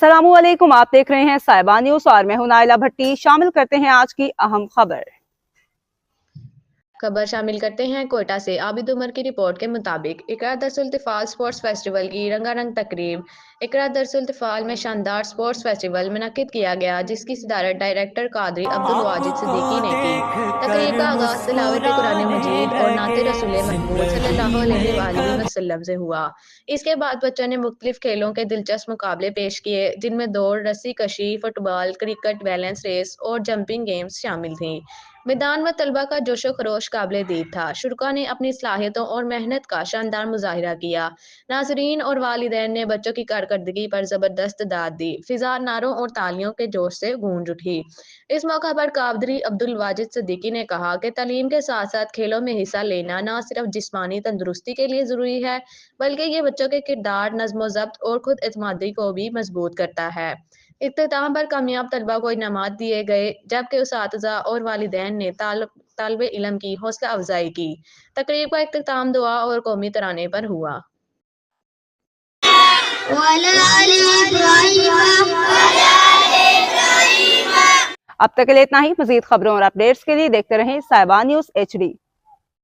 अस्सलामु अलैकुम, आप देख रहे हैं साहिबा न्यूज़ और मैं हूं नाइला भट्टी। शामिल करते हैं आज की अहम खबर शामिल करते हैं कोयटा से। आबिद उमर की रिपोर्ट के मुताबिक इकरा दरसुल तिफाल स्पोर्ट्स फेस्टिवल की रंगारंग तकरीब इकरा दरसुल तिफाल में शानदार स्पोर्ट्स फेस्टिवल मुनक्किद किया गया, जिसकी सदारत डायरेक्टर कादरी अब्दुल वाजिद सिद्दीकी ने की। तकरीब का आगाज तिलावत कुरान मजीद और नाते रसूल महमूद सल्लल्लाहु अलैहि वसल्लम से हुआ। इसके बाद बच्चों ने मुख्तलिफ खेलों के दिलचस्प मुकाबले पेश किए, जिनमें दौड़, रस्सी कशी, फुटबॉल, क्रिकेट, बैलेंस रेस और जंपिंग गेम्स शामिल थी। मैदान में तलबा का जोशो खरोश काबिल दीद था। शुरा ने अपनी सलाहियतों और मेहनत का शानदार मुजाहिरा किया। नाजरीन और वालिदैन ने बच्चों की कारकर्दगी पर जबरदस्त दाद दी। फिजा नारों और तालियों के जोश से गूंज उठी। इस मौका पर कादरी अब्दुल वाजिद सिद्दीकी ने कहा कि तालीम के साथ साथ खेलों में हिस्सा लेना न सिर्फ जिस्मानी तंदुरुस्ती के लिए ज़रूरी है, बल्कि ये बच्चों के किरदार, नज़्म ज़ब्त और खुद एतमादी को भी मजबूत करता है। इख्तिताम पर कामयाब तलबा को इनामात दिए गए, जबकि उसातिज़ा और वालिदैन ने तालिबे इल्म की हौसला अफजाई की। तकरीब का इख्तिताम दुआ और कौमी तराने पर हुआ। अब तक के लिए इतना ही। मजीद खबरों और अपडेट्स के लिए देखते रहें साहिबा न्यूज़ HD।